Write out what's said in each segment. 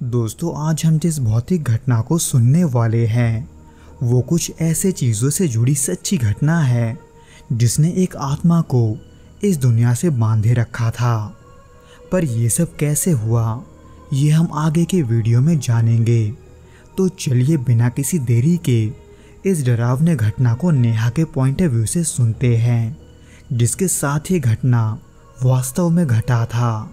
दोस्तों, आज हम जिस भौतिक घटना को सुनने वाले हैं वो कुछ ऐसे चीज़ों से जुड़ी सच्ची घटना है जिसने एक आत्मा को इस दुनिया से बांधे रखा था। पर ये सब कैसे हुआ ये हम आगे के वीडियो में जानेंगे। तो चलिए बिना किसी देरी के इस डरावने घटना को नेहा के पॉइंट ऑफ व्यू से सुनते हैं, जिसके साथ ये घटना वास्तव में घटा था।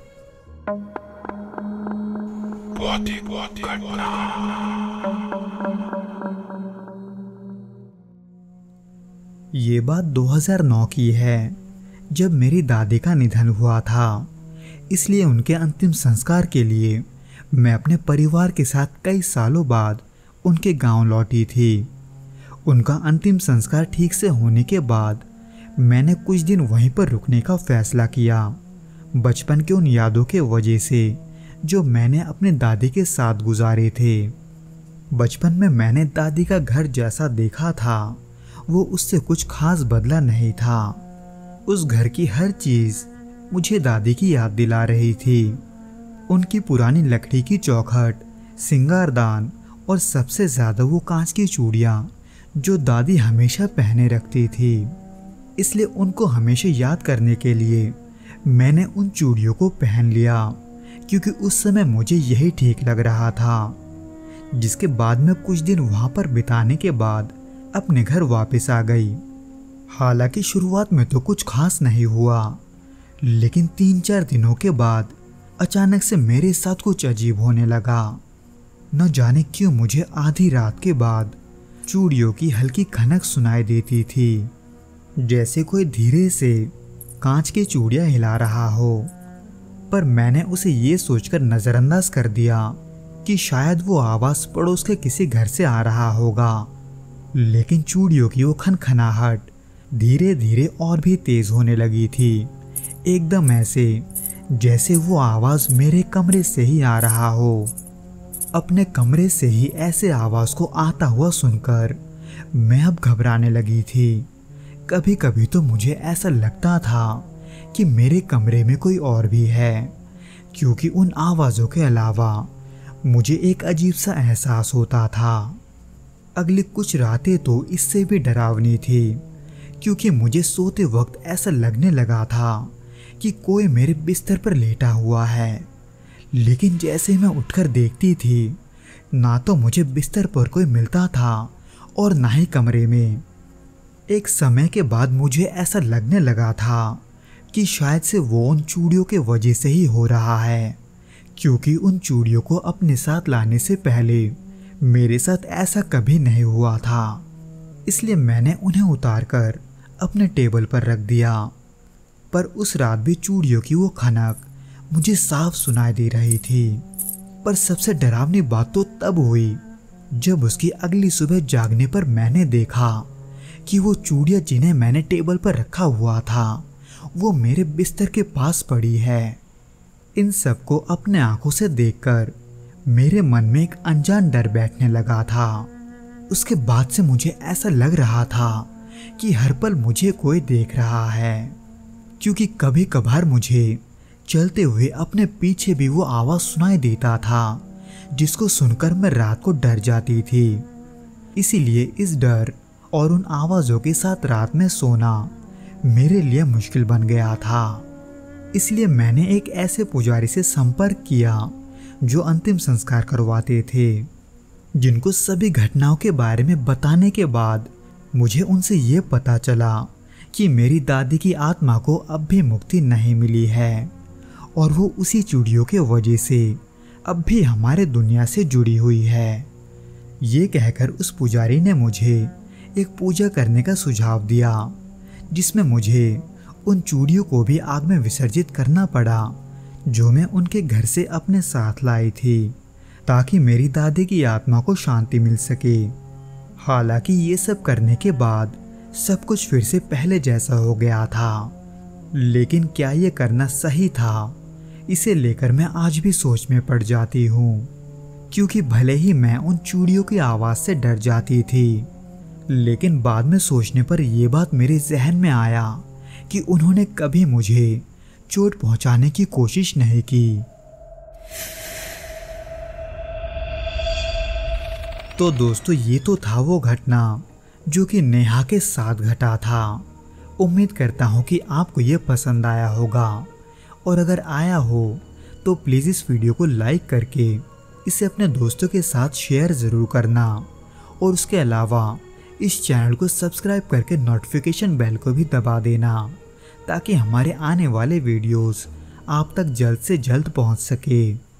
ये बात 2009 की है, जब मेरी दादी का निधन हुआ था। इसलिए उनके अंतिम संस्कार के लिए मैं अपने परिवार के साथ कई सालों बाद उनके गांव लौटी थी। उनका अंतिम संस्कार ठीक से होने के बाद मैंने कुछ दिन वहीं पर रुकने का फैसला किया, बचपन के उन यादों के वजह से जो मैंने अपने दादी के साथ गुजारे थे। बचपन में मैंने दादी का घर जैसा देखा था वो उससे कुछ खास बदला नहीं था। उस घर की हर चीज़ मुझे दादी की याद दिला रही थी। उनकी पुरानी लकड़ी की चौखट, सिंगारदान और सबसे ज़्यादा वो कांच की चूड़ियाँ जो दादी हमेशा पहने रखती थी। इसलिए उनको हमेशा याद करने के लिए मैंने उन चूड़ियों को पहन लिया, क्योंकि उस समय मुझे यही ठीक लग रहा था। जिसके बाद मैं कुछ दिन वहाँ पर बिताने के बाद अपने घर वापस आ गई। हालांकि शुरुआत में तो कुछ खास नहीं हुआ, लेकिन 3-4 दिनों के बाद अचानक से मेरे साथ कुछ अजीब होने लगा। न जाने क्यों मुझे आधी रात के बाद चूड़ियों की हल्की खनक सुनाई देती थी, जैसे कोई धीरे से कांच की चूड़ियाँ हिला रहा हो। पर मैंने उसे ये सोचकर नज़रअंदाज कर दिया कि शायद वो आवाज़ पड़ोस के किसी घर से आ रहा होगा। लेकिन चूड़ियों की वो खनखनाहट धीरे धीरे और भी तेज होने लगी थी, एकदम ऐसे जैसे वो आवाज़ मेरे कमरे से ही आ रहा हो। अपने कमरे से ही ऐसे आवाज़ को आता हुआ सुनकर मैं अब घबराने लगी थी। कभी कभी तो मुझे ऐसा लगता था कि मेरे कमरे में कोई और भी है, क्योंकि उन आवाज़ों के अलावा मुझे एक अजीब सा एहसास होता था। अगली कुछ रातें तो इससे भी डरावनी थी, क्योंकि मुझे सोते वक्त ऐसा लगने लगा था कि कोई मेरे बिस्तर पर लेटा हुआ है। लेकिन जैसे मैं उठकर देखती थी, ना तो मुझे बिस्तर पर कोई मिलता था और ना ही कमरे में। एक समय के बाद मुझे ऐसा लगने लगा था कि शायद से वो उन चूड़ियों के वजह से ही हो रहा है, क्योंकि उन चूड़ियों को अपने साथ लाने से पहले मेरे साथ ऐसा कभी नहीं हुआ था। इसलिए मैंने उन्हें उतारकर अपने टेबल पर रख दिया। पर उस रात भी चूड़ियों की वो खनक मुझे साफ सुनाई दे रही थी। पर सबसे डरावनी बात तो तब हुई जब उसकी अगली सुबह जागने पर मैंने देखा कि वो चूड़ियाँ जिन्हें मैंने टेबल पर रखा हुआ था वो मेरे बिस्तर के पास पड़ी है। इन सबको अपने आंखों से देखकर मेरे मन में एक अनजान डर बैठने लगा था। उसके बाद से मुझे ऐसा लग रहा था कि हर पल मुझे कोई देख रहा है, क्योंकि कभी कभार मुझे चलते हुए अपने पीछे भी वो आवाज़ सुनाई देता था, जिसको सुनकर मैं रात को डर जाती थी। इसीलिए इस डर और उन आवाज़ों के साथ रात में सोना मेरे लिए मुश्किल बन गया था। इसलिए मैंने एक ऐसे पुजारी से संपर्क किया जो अंतिम संस्कार करवाते थे, जिनको सभी घटनाओं के बारे में बताने के बाद मुझे उनसे ये पता चला कि मेरी दादी की आत्मा को अब भी मुक्ति नहीं मिली है और वो उसी चूड़ियों के वजह से अब भी हमारे दुनिया से जुड़ी हुई है। ये कहकर उस पुजारी ने मुझे एक पूजा करने का सुझाव दिया, जिसमें मुझे उन चूड़ियों को भी आग में विसर्जित करना पड़ा जो मैं उनके घर से अपने साथ लाई थी, ताकि मेरी दादी की आत्मा को शांति मिल सके। हालांकि ये सब करने के बाद सब कुछ फिर से पहले जैसा हो गया था, लेकिन क्या ये करना सही था, इसे लेकर मैं आज भी सोच में पड़ जाती हूँ। क्योंकि भले ही मैं उन चूड़ियों की आवाज़ से डर जाती थी, लेकिन बाद में सोचने पर यह बात मेरे जहन में आया कि उन्होंने कभी मुझे चोट पहुंचाने की कोशिश नहीं की। तो दोस्तों ये तो था वो घटना जो कि नेहा के साथ घटा था। उम्मीद करता हूँ कि आपको ये पसंद आया होगा, और अगर आया हो तो प्लीज़ इस वीडियो को लाइक करके इसे अपने दोस्तों के साथ शेयर ज़रूर करना, और उसके अलावा इस चैनल को सब्सक्राइब करके नोटिफिकेशन बेल को भी दबा देना, ताकि हमारे आने वाले वीडियोस आप तक जल्द से जल्द पहुंच सके।